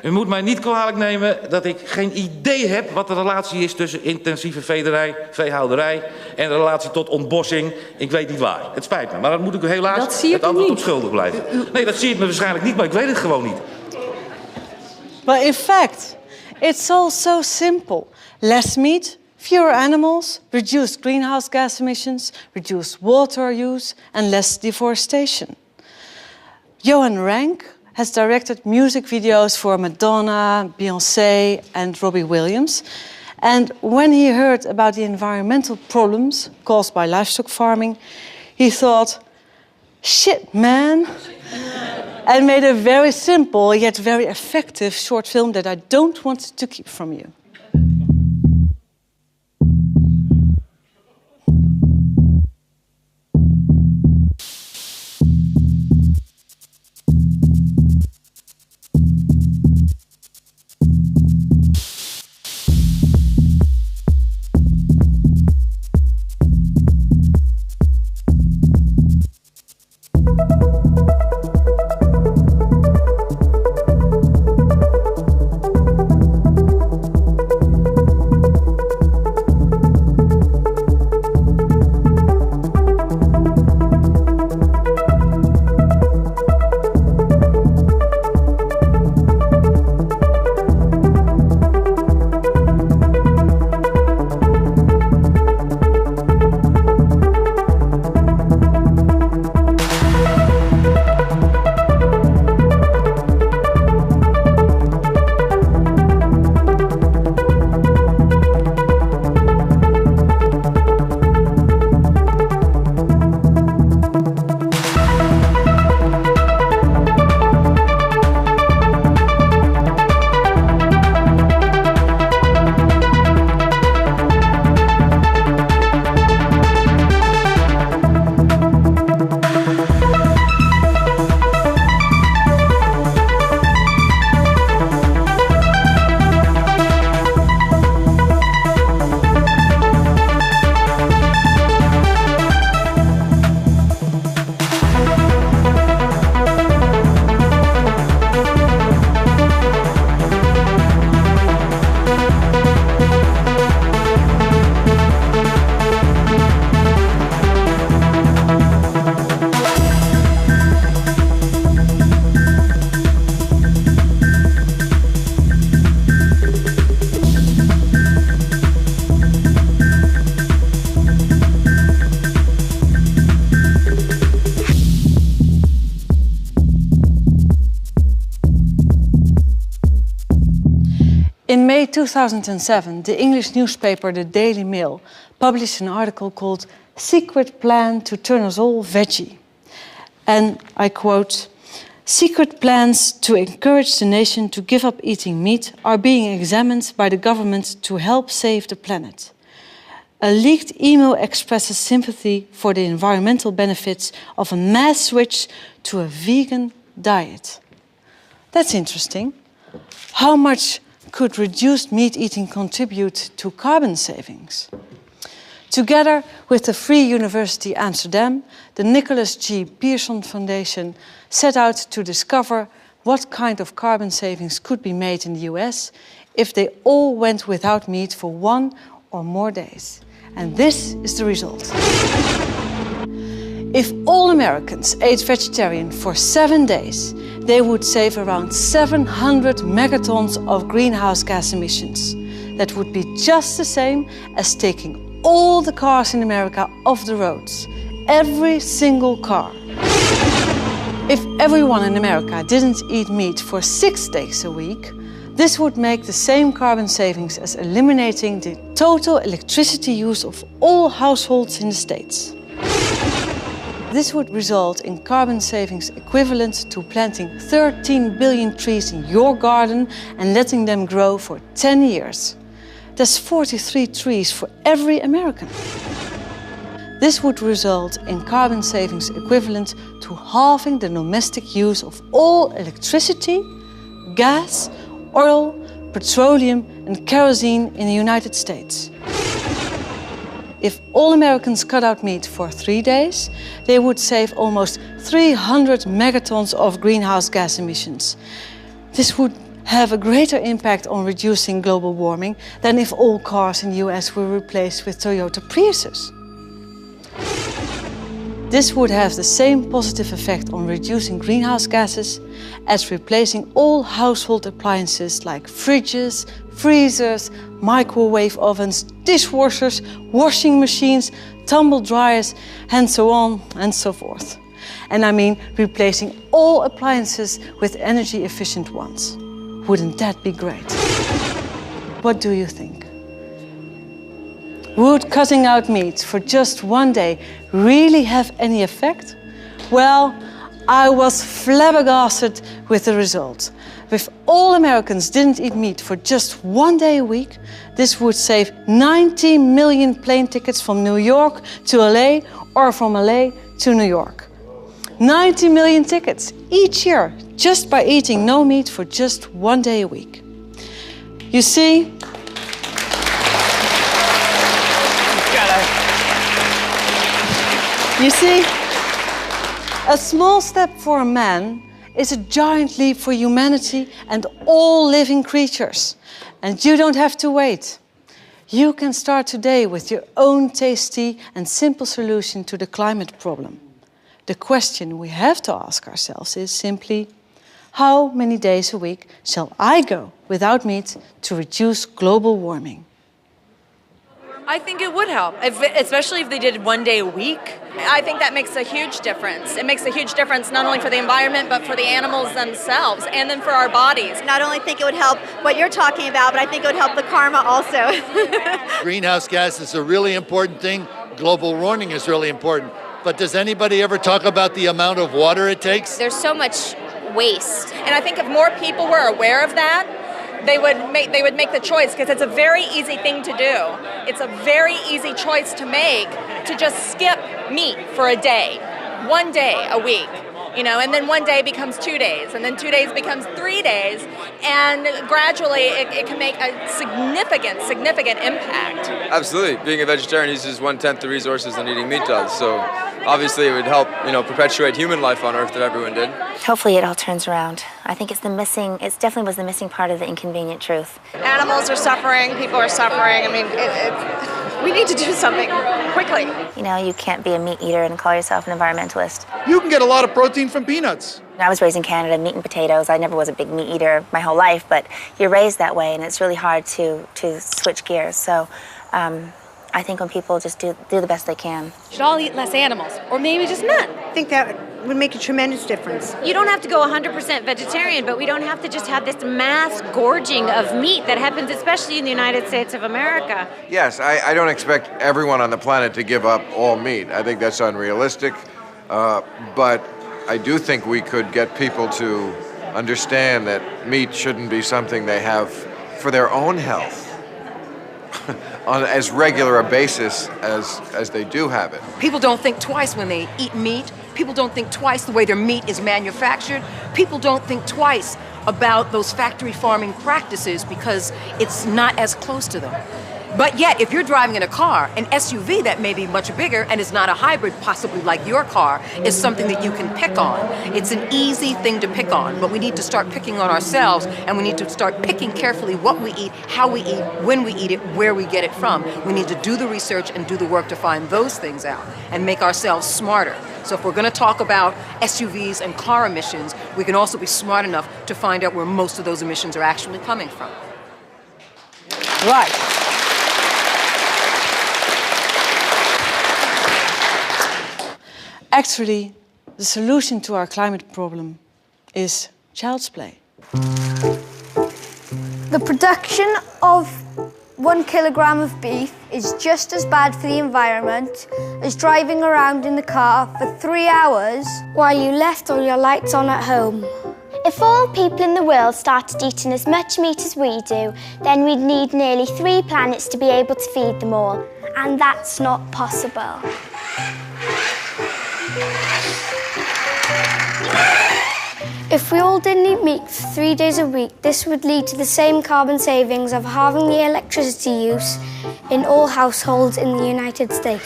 U moet mij niet kwalijk nemen dat ik geen idee heb wat de relatie is tussen intensieve veehouderij en de relatie tot ontbossing. Ik weet niet waar. Het spijt me, maar dan moet ik u helaas het antwoord op schuldig blijven. Nee, dat zie ik me waarschijnlijk niet, maar ik weet het gewoon niet. Well, in fact, it's all so simple. Less meat, fewer animals, reduced greenhouse gas emissions, reduced water use, and less deforestation. Johan Rank has directed music videos for Madonna, Beyoncé, and Robbie Williams. And when he heard about the environmental problems caused by livestock farming, he thought, shit, man. And made a very simple yet very effective short film that I don't want to keep from you. In May 2007, the English newspaper The Daily Mail published an article called Secret Plan to Turn Us All Veggie. And I quote, "Secret plans to encourage the nation to give up eating meat are being examined by the government to help save the planet. A leaked email expresses sympathy for the environmental benefits of a mass switch to a vegan diet." That's interesting. How much could reduced meat eating contribute to carbon savings? Together with the Free University Amsterdam, the Nicholas G. Pearson Foundation set out to discover what kind of carbon savings could be made in the US if they all went without meat for 1 or more days. And this is the result. If all Americans ate vegetarian for 7 days, they would save around 700 megatons of greenhouse gas emissions. That would be just the same as taking all the cars in America off the roads. Every single car. If everyone in America didn't eat meat for 6 days a week, this would make the same carbon savings as eliminating the total electricity use of all households in the States. This would result in carbon savings equivalent to planting 13 billion trees in your garden and letting them grow for 10 years. That's 43 trees for every American. This would result in carbon savings equivalent to halving the domestic use of all electricity, gas, oil, petroleum and kerosene in the United States. If all Americans cut out meat for 3 days, they would save almost 300 megatons of greenhouse gas emissions. This would have a greater impact on reducing global warming than if all cars in the US were replaced with Toyota Priuses. This would have the same positive effect on reducing greenhouse gases as replacing all household appliances like fridges, freezers, microwave ovens, dishwashers, washing machines, tumble dryers, and so on and so forth. And I mean replacing all appliances with energy efficient ones. Wouldn't that be great? What do you think? Would cutting out meat for just 1 day really have any effect? Well, I was flabbergasted with the result. If all Americans didn't eat meat for just 1 day a week, this would save 90 million plane tickets from New York to LA or from LA to New York. 90 million tickets each year just by eating no meat for just 1 day a week. You see, a small step for a man is a giant leap for humanity and all living creatures. And you don't have to wait. You can start today with your own tasty and simple solution to the climate problem. The question we have to ask ourselves is simply, how many days a week shall I go without meat to reduce global warming? I think it would help, especially if they did 1 day a week. I think that makes a huge difference. It makes a huge difference not only for the environment, but for the animals themselves, and then for our bodies. Not only think it would help what you're talking about, but I think it would help the karma also. Greenhouse gas is a really important thing. Global warming is really important. But does anybody ever talk about the amount of water it takes? There's so much waste. And I think if more people were aware of that, they would make the choice, because it's a very easy thing to do. It's a very easy choice to make, to just skip meat for a day, 1 day a week, you know, and then 1 day becomes 2 days, and then 2 days becomes 3 days, and gradually it can make a significant impact. Absolutely. Being a vegetarian uses 1/10 the resources than eating meat does, so obviously it would help, you know, perpetuate human life on Earth if everyone did. Hopefully it all turns around. I think it definitely was the missing part of the inconvenient truth. Animals are suffering, people are suffering. I mean, we need to do something quickly. You know, you can't be a meat eater and call yourself an environmentalist. You can get a lot of protein from peanuts. I was raised in Canada, meat and potatoes. I never was a big meat eater my whole life, but you're raised that way, and it's really hard to switch gears. So I think when people just do the best they can. Should all eat less animals, or maybe just none. I think that would make a tremendous difference. You don't have to go 100% vegetarian, but we don't have to just have this mass gorging of meat that happens especially in the United States of America. Yes, I don't expect everyone on the planet to give up all meat. I think that's unrealistic, but I do think we could get people to understand that meat shouldn't be something they have for their own health on as regular a basis as they do have it. People don't think twice when they eat meat. People don't think twice the way their meat is manufactured. People don't think twice about those factory farming practices because it's not as close to them. But yet, if you're driving in a car, an SUV that may be much bigger and is not a hybrid, possibly like your car, is something that you can pick on. It's an easy thing to pick on, but we need to start picking on ourselves, and we need to start picking carefully what we eat, how we eat, when we eat it, where we get it from. We need to do the research and do the work to find those things out and make ourselves smarter. So if we're going to talk about SUVs and car emissions, we can also be smart enough to find out where most of those emissions are actually coming from. Right. Actually, the solution to our climate problem is child's play. The production of 1 kilogram of beef is just as bad for the environment as driving around in the car for 3 hours while you left all your lights on at home. If all people in the world started eating as much meat as we do, then we'd need nearly 3 planets to be able to feed them all. And that's not possible. If we all didn't eat meat for 3 days a week, this would lead to the same carbon savings of halving the electricity use in all households in the United States.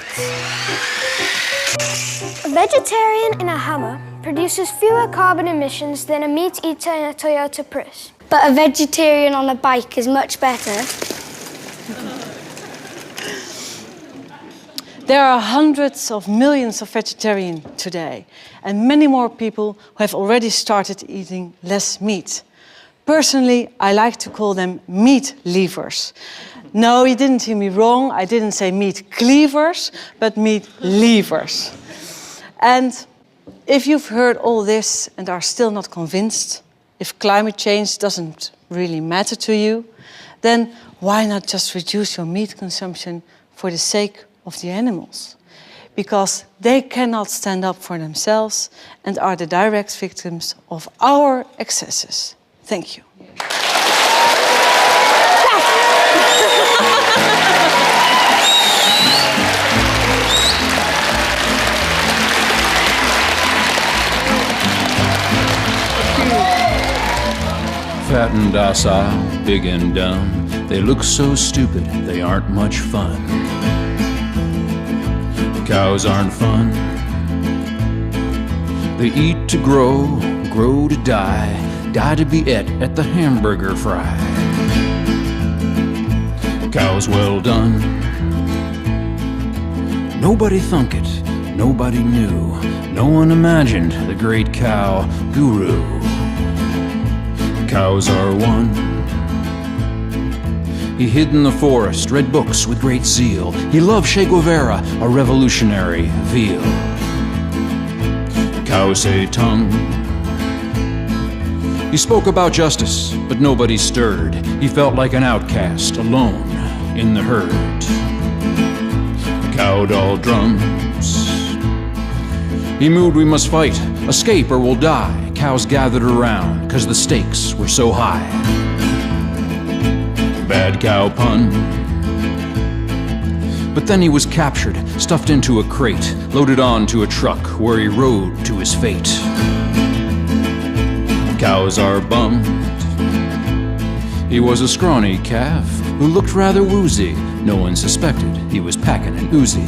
A vegetarian in a Hummer produces fewer carbon emissions than a meat eater in a Toyota Prius. But a vegetarian on a bike is much better. There are hundreds of millions of vegetarians today, and many more people who have already started eating less meat. Personally, I like to call them meat leavers. No, you didn't hear me wrong. I didn't say meat cleavers, but meat leavers. And if you've heard all this and are still not convinced, if climate change doesn't really matter to you, then why not just reduce your meat consumption for the sake of the animals? Because they cannot stand up for themselves and are the direct victims of our excesses. Thank you. Fat and docile, big and dumb, they look so stupid, they aren't much fun. Cows aren't fun. They eat to grow, grow to die, die to be et at the hamburger fry. Cows well done. Nobody thunk it, nobody knew, no one imagined the great cow guru. Cows are one. He hid in the forest, read books with great zeal. He loved Che Guevara, a revolutionary veal. Cows say tongue. He spoke about justice, but nobody stirred. He felt like an outcast, alone in the herd. Cow doll drums. He moved, we must fight, escape or we'll die. Cows gathered around, 'cause the stakes were so high. Bad cow pun. But then he was captured, stuffed into a crate, loaded onto a truck where he rode to his fate. Cows are bummed. He was a scrawny calf who looked rather woozy. No one suspected he was packing an Uzi.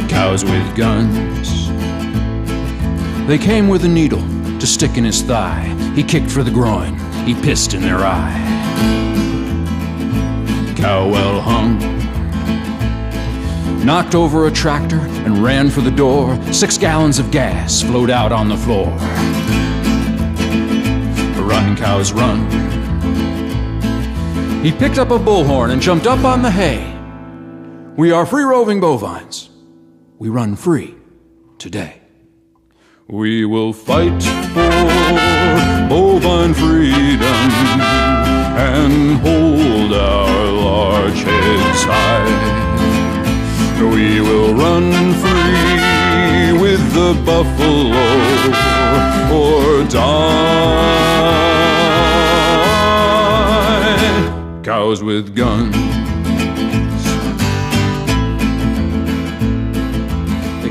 Cows with guns. They came with a needle to stick in his thigh. He kicked for the groin. He pissed in their eye. Cow well hung. Knocked over a tractor and ran for the door. 6 gallons of gas flowed out on the floor. Run, cows, run. He picked up a bullhorn and jumped up on the hay. We are free-roving bovines. We run free today. We will fight for bovine freedom and hold our large heads high. We will run free with the buffalo or die. Cows with guns.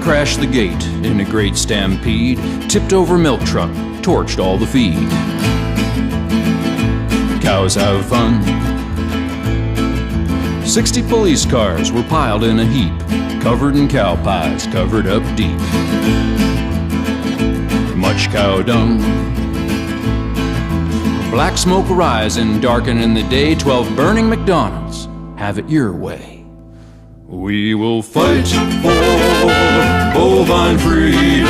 Crashed the gate in a great stampede, tipped over milk truck, torched all the feed. Cows have fun. 60 police cars were piled in a heap, covered in cow pies, covered up deep. Much cow dung. Black smoke rising, darkening the day. 12 burning McDonald's. Have it your way. We will fight for bovine freedom.